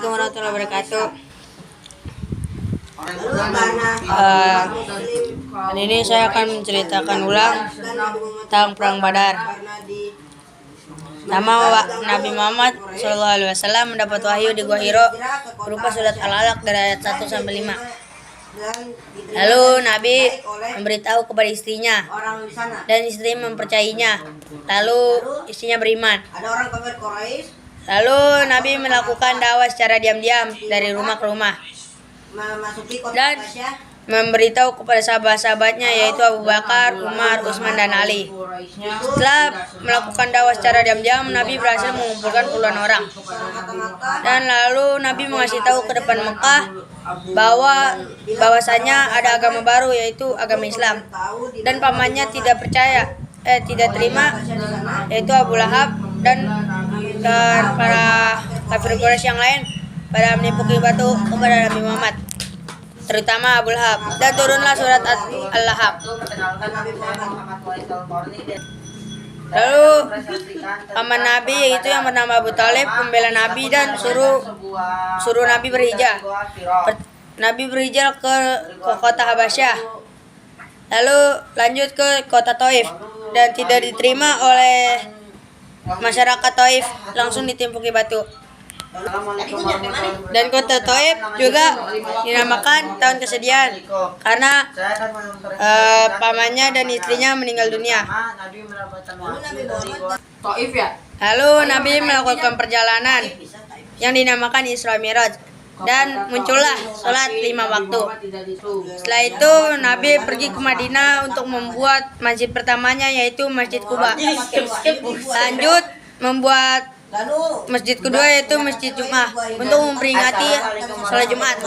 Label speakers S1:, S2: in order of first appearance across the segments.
S1: Assalamualaikum warahmatullahi wabarakatuh. Hari ini saya akan menceritakan ulang tentang perang Badar. Nama Nabi Muhammad SAW mendapat wahyu di Gua Hiro berupa surat Al-Alaq dari ayat 1 sampai 5. Lalu Nabi memberitahu kepada istrinya dan istri mempercayainya. Lalu istrinya beriman. Lalu Nabi melakukan dakwah secara diam-diam dari rumah ke rumah dan memberitahu kepada sahabat-sahabatnya yaitu Abu Bakar, Umar, Utsman, dan Ali. Setelah melakukan dakwah secara diam-diam, Nabi berhasil mengumpulkan puluhan orang. Dan lalu Nabi mengasih tahu ke depan Mekah bahwasanya ada agama baru yaitu agama Islam. Dan pamannya tidak terima yaitu Abu Lahab dan para kafir Quraisy yang lain pada menipuki batu kepada Nabi Muhammad, terutama Abu Lahab, dan turunlah surat Al-Lahab. Lalu paman Nabi yaitu yang bernama Abu Talib membela Nabi dan suruh Nabi berhijrah. Nabi berhijrah ke kota Habasyah, lalu lanjut ke kota Taif dan tidak diterima oleh masyarakat Taif, langsung ditimpuki batu. Dan kota Taif juga dinamakan tahun kesedihan karena pamannya dan istrinya meninggal dunia. Lalu Nabi melakukan perjalanan yang dinamakan Isra Mi'raj dan muncullah sholat 5 waktu. Setelah itu Nabi pergi ke Madinah untuk membuat masjid pertamanya yaitu Masjid Quba. Lanjut membuat masjid kedua yaitu Masjid Jum'ah untuk memperingati sholat Jumat.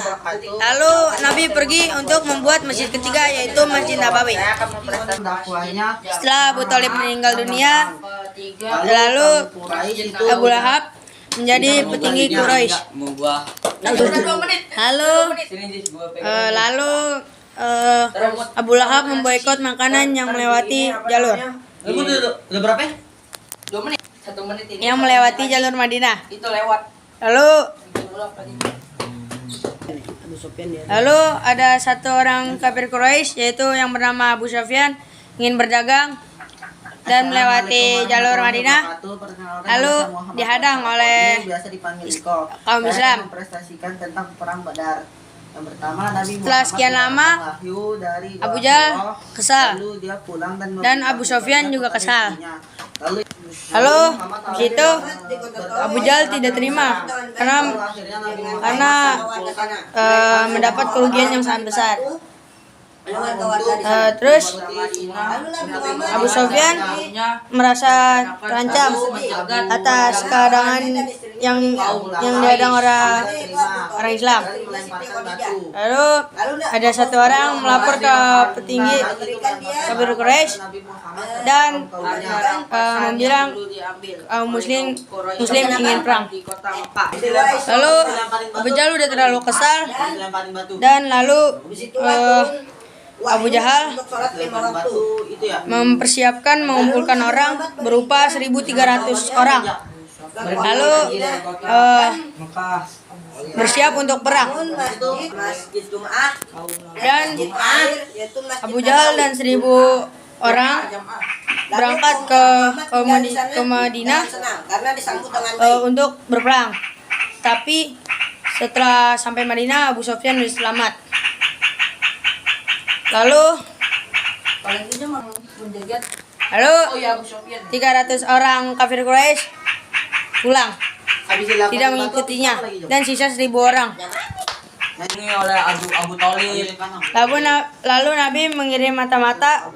S1: Lalu Nabi pergi untuk membuat masjid ketiga yaitu Masjid Nabawi. Setelah Abu Thalib meninggal dunia, lalu Abu Lahab menjadi petinggi Quraisy. Lalu Abu Lahab memboikot makanan yang melewati jalur.
S2: Udah berapa? 2 menit. 1 menit ini.
S1: Yang melewati jalur Madinah.
S2: Itu lewat.
S1: Lalu ada satu orang kafir Quraisy yaitu yang bernama Abu Sufyan ingin berdagang dan melewati jalur Madinah, lalu dihadang oleh kaum Islam. Setelah sekian lama, Abu Jahal kesal dan Abu Sufyan juga kesal. Lalu di situ Abu Jahal tidak terima karena mendapat kerugian yang sangat besar. Terus Abu Sufyan merasa terancam atas keadaan yang dihadang orang Islam. Lalu ada satu orang melapor ke petinggi kafir Quraisy dan bilang muslim ingin perang. Lalu Abu Jahal udah terlalu kesal dan lalu Abu Jahal mempersiapkan mengumpulkan orang berupa 1.300 orang. Lalu bersiap untuk perang. Dan Abu Jahal dan 1.000 orang berangkat ke Madinah untuk berperang. Tapi setelah sampai Madinah, Abu Sufyan sudah selamat. Lalu 300 orang kafir Quraisy pulang, tidak mengikutinya, dan sisa 1.000 orang.
S2: Ini oleh Abu Thalib.
S1: Lalu Nabi mengirim mata-mata.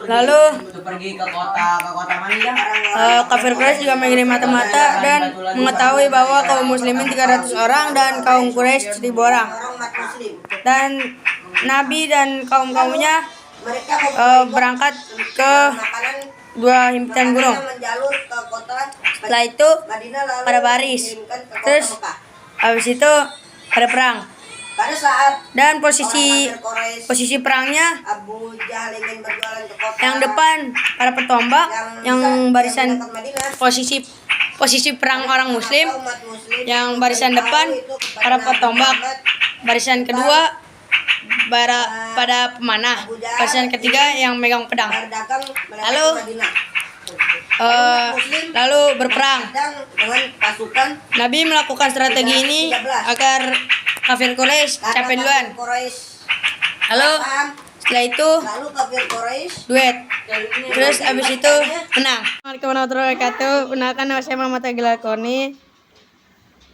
S1: Lalu
S2: Pergi ke kota mana?
S1: kafir Quraisy juga mengirim mata-mata dan mengetahui bahwa kaum muslimin 300 orang dan kaum Quraisy 1.000 orang. Dan Nabi dan kaum-kaumnya berangkat ke 2 himpitan gunung. Setelah itu pada baris. Terus habis itu pada perang. Dan posisi perangnya yang depan para petombak, yang barisan posisi posisi perang orang muslim. Yang barisan depan para petombak, barisan kedua pada pemanah, barisan ketiga yang megang pedang. Lalu berperang. Nabi melakukan strategi ini agar kafir Quraisy capek duluan. Lalu setelah itu duet. Terus abis itu menang. Assalamualaikum warahmatullahi wabarakatuh. Perkenalkan, nama saya Muhammad Agil Alkoni.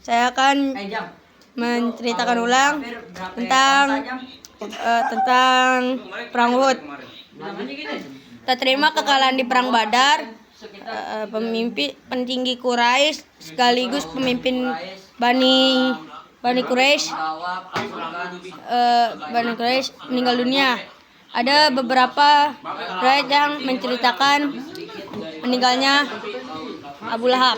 S1: Saya akan menceritakan ulang tentang perang Uhud. Tak terima kekalahan di perang Badar, pemimpin petinggi Quraisy sekaligus pemimpin Bani Quraisy meninggal dunia. Ada beberapa riwayat yang menceritakan meninggalnya Abu Lahab.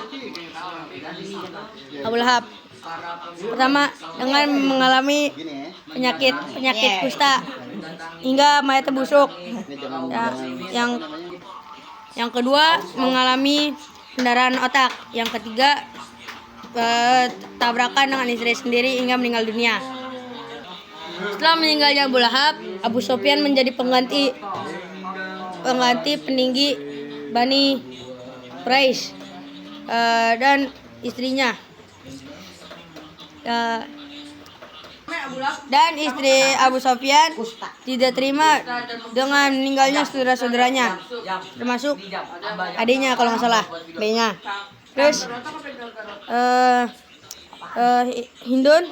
S1: Pertama, dengan mengalami penyakit kusta hingga mayatnya busuk. Yang kedua, mengalami pendarahan otak. Yang ketiga, tabrakan dengan istri sendiri hingga meninggal dunia. Setelah meninggalnya Abu Lahab, Abu Sufyan menjadi pengganti peninggi Bani Quraisy dan istrinya. Dan istri Abu Sufyan tidak terima dengan meninggalnya saudara-saudaranya, termasuk adiknya kalau nggak salah, B-nya. Terus Hindun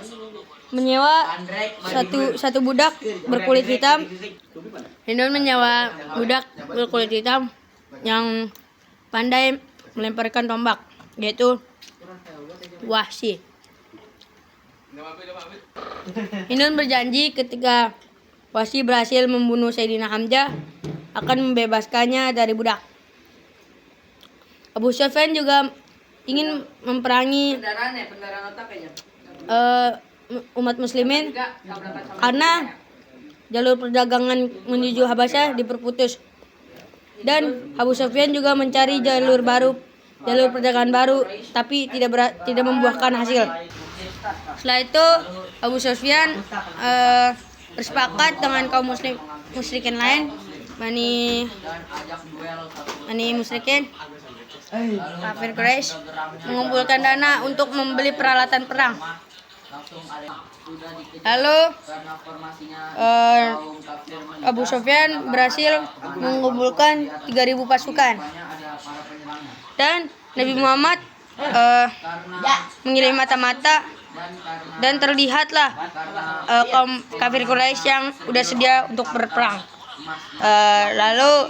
S1: menyewa satu budak berkulit hitam. Hindun menyewa budak berkulit hitam yang pandai melemparkan tombak, yaitu Wahsy. Hindun berjanji ketika Wahsy berhasil membunuh Sayyidina Hamzah akan membebaskannya dari budak. Abu Sufyan juga ingin memerangi umat muslimin karena jalur perdagangan menuju Habasyah diperputus, dan Abu Sufyan juga mencari jalur perdagangan baru, tapi tidak membuahkan hasil. Setelah itu Abu Sufyan bersepakat dengan kaum musyrikin lain, Bani musyrikin kafir Quraisy, mengumpulkan dana untuk membeli peralatan perang. Lalu Abu Sufyan berhasil mengumpulkan 3.000 pasukan, dan Nabi Muhammad mengirim mata-mata, dan terlihatlah kaum kafir Quraisy yang udah sedia untuk berperang. Lalu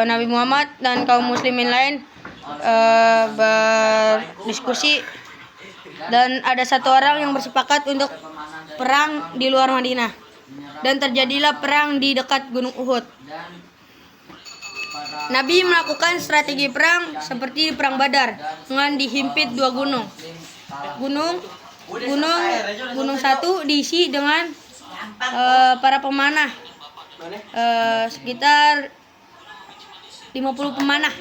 S1: Nabi Muhammad dan kaum muslimin lain berdiskusi, dan ada satu orang yang bersepakat untuk perang di luar Madinah, dan terjadilah perang di dekat Gunung Uhud. Nabi melakukan strategi perang seperti di perang Badar dengan dihimpit dua gunung. Gunung satu diisi dengan para pemanah, sekitar 50 pemanah.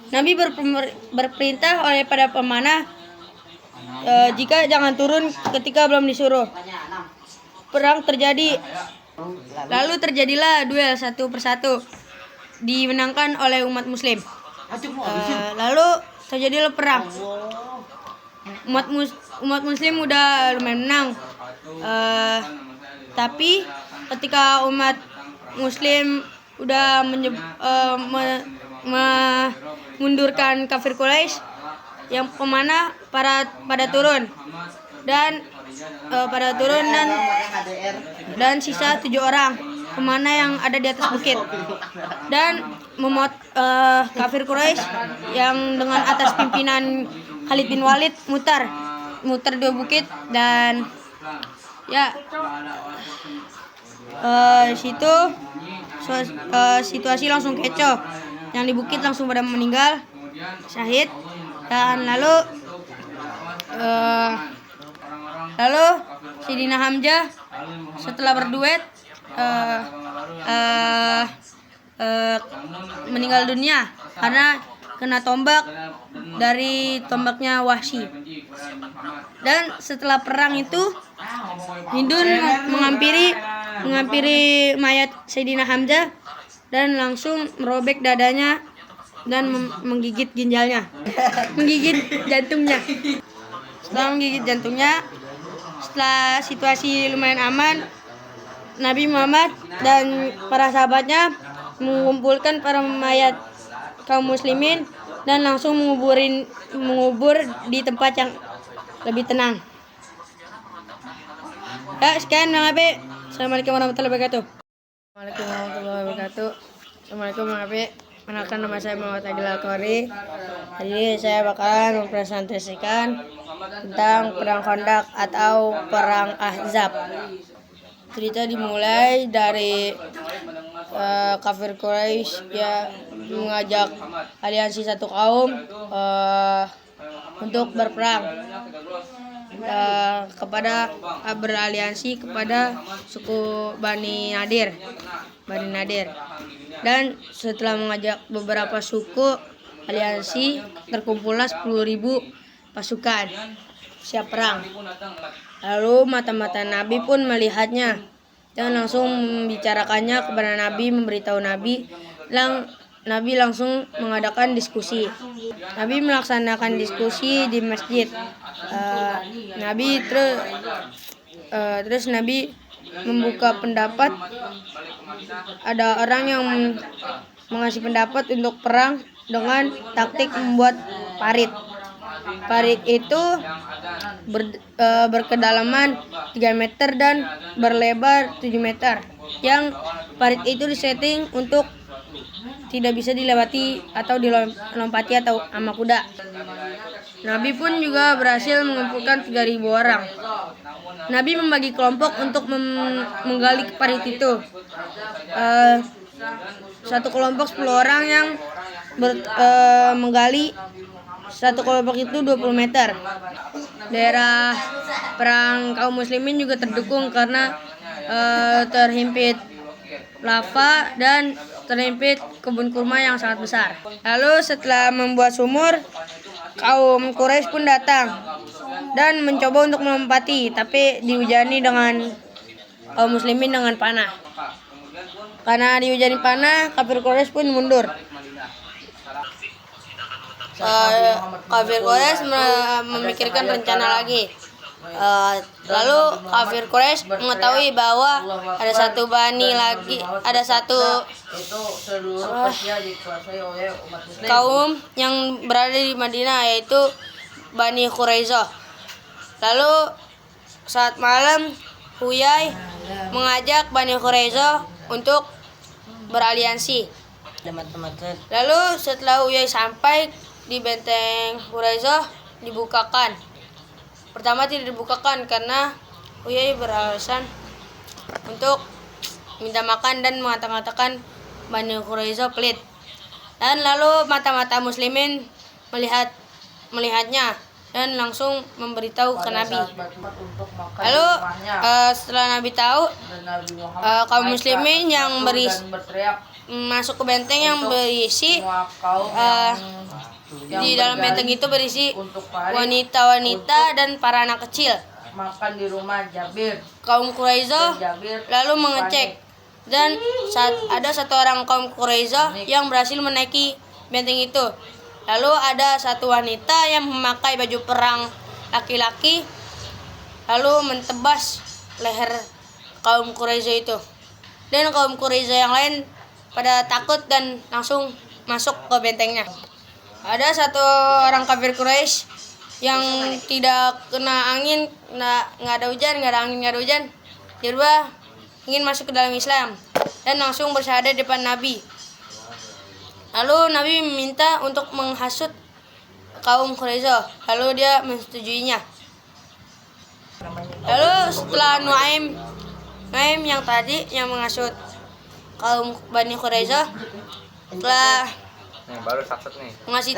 S1: Nabi berperintah oleh para pemanah jika jangan turun ketika belum disuruh. Perang terjadi. Lalu terjadilah duel satu persatu, dimenangkan oleh umat muslim. Lalu terjadilah perang. Umat muslim udah lumayan menang. Tapi ketika umat muslim udah mengundurkan kafir Quraisy, yang pemanah pada turun dan sisa 7 orang pemanah yang ada di atas bukit, dan kafir Quraisy yang dengan atas pimpinan Khalid bin Walid muter dua bukit, dan ya situ situasi langsung kecoh. Yang di bukit langsung pada meninggal syahid, dan lalu Sayyidina Hamzah setelah berduet meninggal dunia karena kena tombak dari tombaknya Wahsy. Dan setelah perang itu Hindun menghampiri mayat Sayyidina Hamzah dan langsung merobek dadanya dan menggigit ginjalnya, menggigit jantungnya. Setelah menggigit jantungnya, setelah situasi lumayan aman, Nabi Muhammad dan para sahabatnya mengumpulkan para mayat kaum muslimin dan langsung mengubur di tempat yang lebih tenang. Ya, sekian Bang Ape. Assalamualaikum warahmatullahi wabarakatuh. Assalamualaikum warahmatullahi wabarakatuh. Assalamualaikum Bang Ape. Perkenalkan, nama saya Muhammad Agil Al-Qori. Hari ini saya bakalan mempresentasikan tentang perang Khandaq atau perang Ahzab. Cerita dimulai dari kafir Quraisy ya mengajak aliansi satu kaum untuk berperang beraliansi kepada suku Bani Nadir. Dan setelah mengajak beberapa suku aliansi, terkumpullah 10.000 pasukan siap perang. Lalu mata-mata Nabi pun melihatnya dan langsung membicarakannya kepada Nabi, memberitahu Nabi. Nabi langsung mengadakan diskusi. Nabi melaksanakan diskusi di masjid. Terus Nabi membuka pendapat. Ada orang yang mengasih pendapat untuk perang dengan taktik membuat parit. Parit itu berkedalaman 3 meter dan berlebar 7 meter. Yang parit itu disetting untuk tidak bisa dilewati atau dilompati atau sama kuda. Nabi pun juga berhasil mengumpulkan 3.000 orang. Nabi membagi kelompok untuk menggali parit itu. Satu kelompok 10 orang yang menggali. Satu kelompok itu 20 meter. Daerah perang kaum muslimin juga terdukung karena terhimpit lava dan terhimpit kebun kurma yang sangat besar. Lalu setelah membuat sumur, kaum Quraisy pun datang dan mencoba untuk melompati, tapi dihujani dengan kaum muslimin dengan panah. Karena dihujani panah, kafir Quraisy pun mundur. Kafir Quraisy memikirkan rencana lagi. Lalu kafir Quraisy mengetahui bahwa ada satu bani lagi, ada satu kaum yang berada di Madinah, yaitu Bani Quraisyah. Lalu saat malam Huyai mengajak Bani Quraisyah untuk beraliansi. Lalu setelah Huyai sampai di benteng Quraisyah dibukakan. Pertama tidak dibukakan karena Huyai beralasan untuk minta makan dan mengatakan Bani Quraisyah pelit. Dan lalu mata-mata muslimin melihatnya dan langsung memberitahu ke Nabi. Lalu setelah Nabi tahu, kaum muslimin yang masuk ke benteng yang berisi di dalam benteng itu berisi wanita-wanita dan para anak kecil.
S3: Makan di rumah Jabir.
S1: Kaum Quraisyah lalu mengecek dan ada satu orang kaum Quraisyah yang berhasil menaiki benteng itu. Lalu ada satu wanita yang memakai baju perang laki-laki lalu mentebas leher kaum Quraisyah itu. Dan kaum Quraisyah yang lain pada takut dan langsung masuk ke bentengnya. Ada satu orang kafir Quraisy yang tidak kena angin, nggak ada hujan, nggak ada angin, nggak ada hujan, tiba-tiba ingin masuk ke dalam Islam dan langsung bersyahadat di depan Nabi. Lalu Nabi meminta untuk menghasut kaum Quraisyah, lalu dia menyetujuinya. Lalu setelah Nuaim yang tadi yang menghasut kaum Bani Quraisyah, setelah ngasih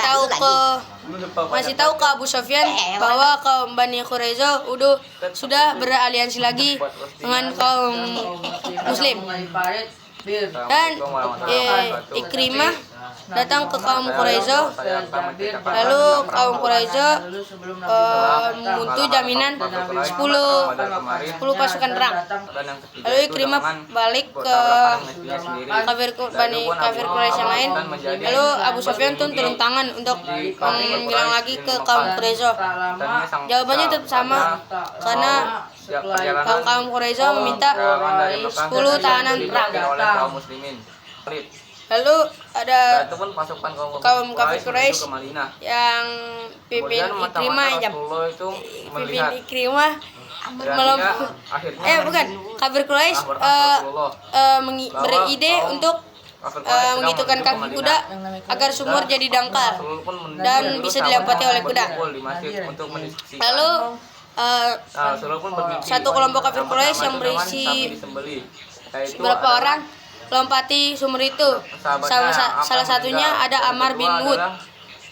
S1: tahu ke Abu Sufyan bahwa kaum Bani Quraisyah sudah beraliansi lagi dengan kaum Muslim.
S3: Bir.
S1: Dan Ikrimah datang ke kaum Quraisy. Lalu kaum Quraisy mutu jaminan 10 pasukan perang. Lalu Ikrimah balik ke kafir Quraisy yang lain. Lalu Abu Sufyan turun tangan untuk bilang lagi ke kaum Quraisy. Jawabannya tetap sama, karena kaum Quraisy meminta 10 tahanan perang. Lalu ada kaum kafir Quraisy yang pimpin Ikrimah bukan kafir Quraisy beride untuk menghitungkan kaki kuda agar sumur jadi dangkal dan bisa dilewati oleh kuda. Lalu satu kelompok kafir Quraisy yang berisi beberapa orang lompati sumur itu. Salah satunya ada Ammar bin Wud.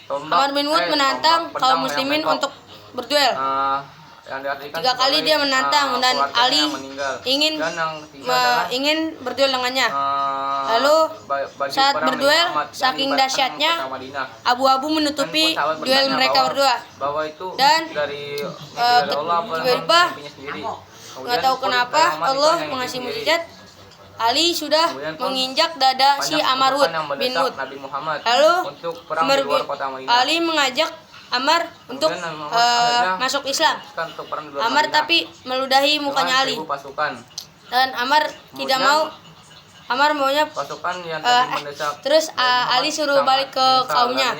S1: Ammar bin Wud menantang kaum muslimin untuk berduel. 3 kali dia menantang dan Ali ingin berduel dengannya. Lalu saat berduel, saking dahsyatnya abu-abu menutupi duel mereka berdua. Dan tiba-tiba nggak tahu kenapa Allah mengasih mukjizat, Ali sudah menginjak dada si Ammar bin Wud. Lalu Ali mengajak Ammar untuk masuk Islam. Ammar tapi meludahi mukanya Ali. Dan Ammar tidak mau. Ammar maunya terus Ali suruh balik ke kaumnya.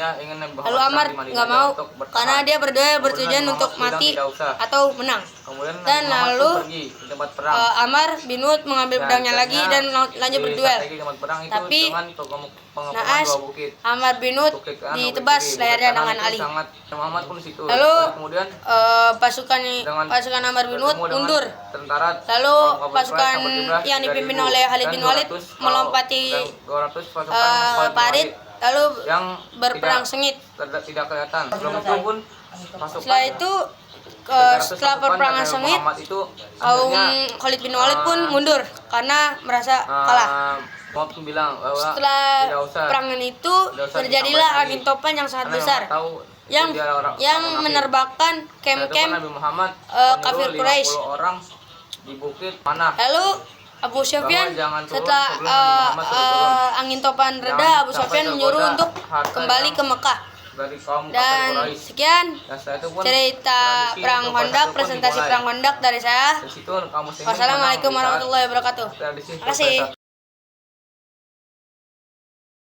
S1: Lalu Ammar nggak mau karena dia bertujuan untuk mati atau menang. Dan lalu Ammar bin Wud mengambil pedangnya lagi dan lanjut berduel. Tapi naas Ammar bin Wud ditebas lehernya dengan Ali. Lalu pasukan Ammar bin Wud mundur. Lalu pasukan yang dipimpin oleh Khalid bin Walid melompati parit lalu berperang sengit. Setelah itu setelah peperangan sengit, kaum Khalid bin Walid pun mundur karena merasa kalah. Setelah perangan itu terjadilah angin topan yang sangat besar yang menerbangkan kem-kem kafir Quraisy. Lalu Abu Sufyan setelah angin topan reda, Abu Sufyan menyuruh untuk kembali ke Mekah. Dan sekian cerita perang Khandaq, presentasi perang Khandaq dari saya. Wassalamualaikum warahmatullahi wabarakatuh. Terima kasih.